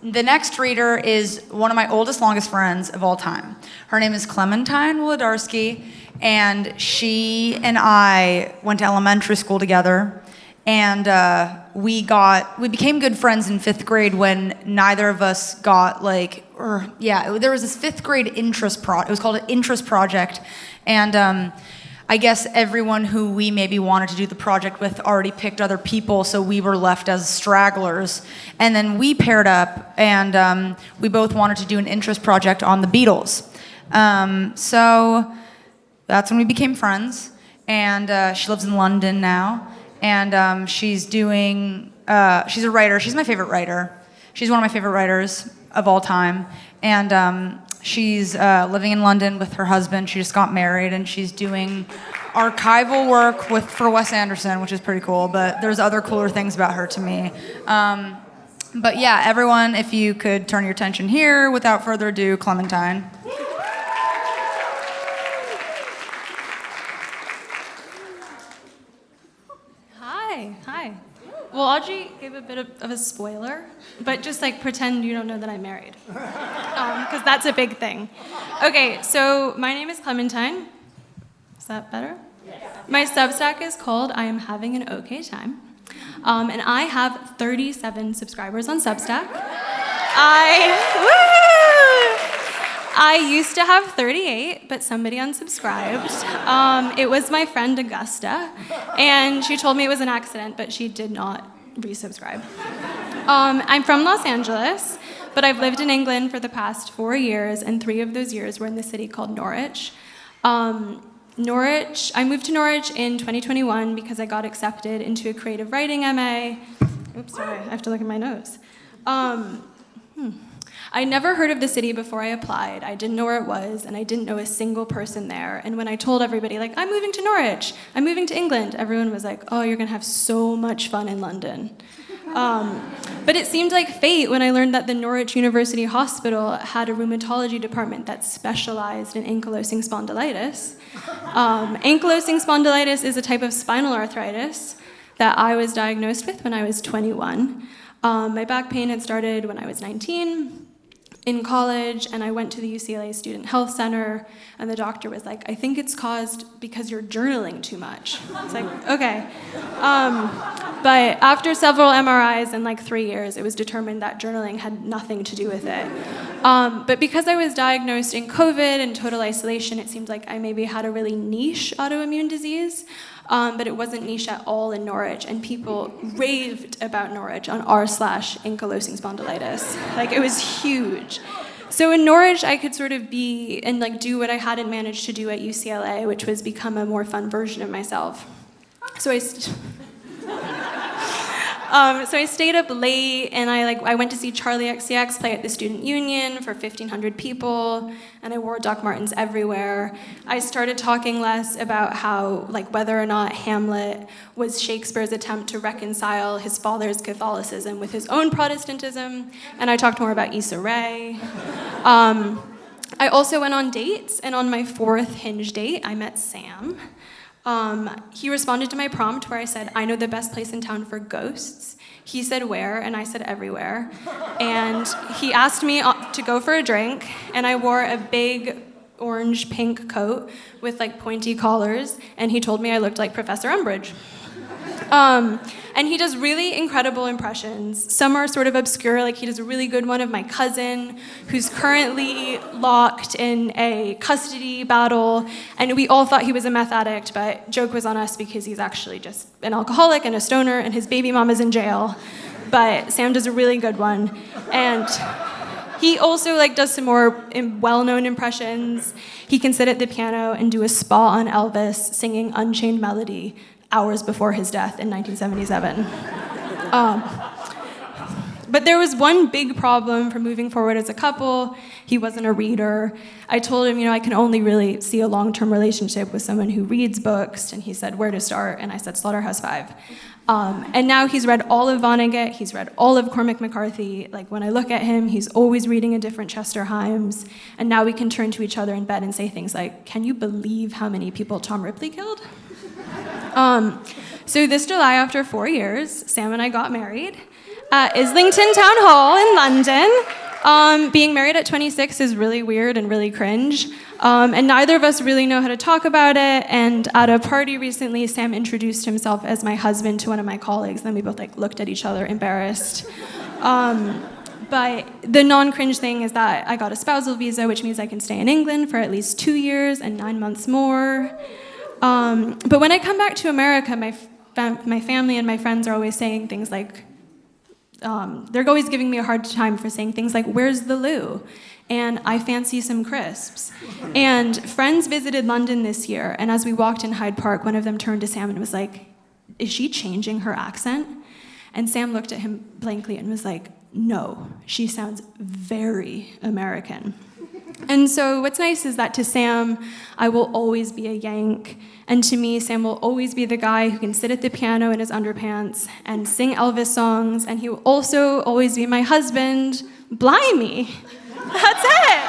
The next reader is one of my oldest, longest friends of all time. Her name is Clementine Wolodarsky, and she and I went to elementary school together, and we became good friends in 5th grade when neither of us got there was this 5th grade interest it was called an interest project, and I guess everyone who we maybe wanted to do the project with already picked other people, so we were left as stragglers. And then we paired up, and we both wanted to do an interest project on the Beatles. So that's when we became friends. And she lives in London now, and she's a writer. She's my favorite writer. She's one of my favorite writers of all time. And she's living in London with her husband. She just got married, and she's doing archival work for Wes Anderson, which is pretty cool, but there's other cooler things about her to me. But yeah, everyone, if you could turn your attention here, without further ado, Clementine. Hi. Well, Audrey gave a bit of a spoiler, but just pretend you don't know that I'm married, because that's a big thing. Okay, so my name is Clementine. Is that better? Yes. My Substack is called I Am Having an Okay Time, and I have 37 subscribers on Substack. I used to have 38, but somebody unsubscribed. It was my friend Augusta, and she told me it was an accident, but she did not resubscribe. I'm from Los Angeles, but I've lived in England for the past 4 years, and 3 of those years were in the city called Norwich. I moved to Norwich in 2021 because I got accepted into a creative writing MA. Oops, sorry, I have to look at my nose. I never heard of the city before I applied. I didn't know where it was, and I didn't know a single person there. And when I told everybody, I'm moving to Norwich, I'm moving to England, everyone was like, oh, you're gonna have so much fun in London. But it seemed like fate when I learned that the Norwich University Hospital had a rheumatology department that specialized in ankylosing spondylitis. Ankylosing spondylitis is a type of spinal arthritis that I was diagnosed with when I was 21. My back pain had started when I was 19. In college, and I went to the UCLA Student Health Center, and the doctor was like, I think it's caused because you're journaling too much. It's like, okay. But after several MRIs and 3 years, it was determined that journaling had nothing to do with it. But because I was diagnosed in COVID and total isolation, it seemed like I maybe had a really niche autoimmune disease. But it wasn't niche at all in Norwich, and people raved about Norwich on r/ankylosing spondylitis. It was huge. So in Norwich, I could sort of be and do what I hadn't managed to do at UCLA, which was become a more fun version of myself. So I stayed up late, and I went to see Charlie XCX play at the Student Union for 1,500 people, and I wore Doc Martens everywhere. I started talking less about how, whether or not Hamlet was Shakespeare's attempt to reconcile his father's Catholicism with his own Protestantism, and I talked more about Issa Rae. I also went on dates, and on my 4th Hinge date, I met Sam. He responded to my prompt where I said, I know the best place in town for ghosts. He said where, and I said everywhere. And he asked me to go for a drink, and I wore a big orange-pink coat with pointy collars, and he told me I looked like Professor Umbridge. And he does really incredible impressions. Some are sort of obscure, he does a really good one of my cousin, who's currently locked in a custody battle, and we all thought he was a meth addict, but joke was on us because he's actually just an alcoholic and a stoner, and his baby mama's in jail. But Sam does a really good one. And he also does some more well-known impressions. He can sit at the piano and do a spa on Elvis singing Unchained Melody hours before his death in 1977. But there was one big problem for moving forward as a couple. He wasn't a reader. I told him, I can only really see a long-term relationship with someone who reads books, and he said, where to start? And I said, Slaughterhouse-Five. And now he's read all of Vonnegut, he's read all of Cormac McCarthy. When I look at him, he's always reading a different Chester Himes, and now we can turn to each other in bed and say things like, can you believe how many people Tom Ripley killed? So this July, after 4 years, Sam and I got married. at Islington Town Hall in London. Being married at 26 is really weird and really cringe. And neither of us really know how to talk about it. And at a party recently, Sam introduced himself as my husband to one of my colleagues. Then we both looked at each other, embarrassed. But the non-cringe thing is that I got a spousal visa, which means I can stay in England for at least 2 years and 9 months more. But when I come back to America, my family and my friends are always saying things like, they're always giving me a hard time for saying things like, "Where's the loo?" And "I fancy some crisps." And friends visited London this year, and as we walked in Hyde Park, one of them turned to Sam and was like, "Is she changing her accent?" And Sam looked at him blankly and was like, "No, she sounds very American." And so what's nice is that to Sam, I will always be a Yank. And to me, Sam will always be the guy who can sit at the piano in his underpants and sing Elvis songs. And he will also always be my husband. Blimey. That's it.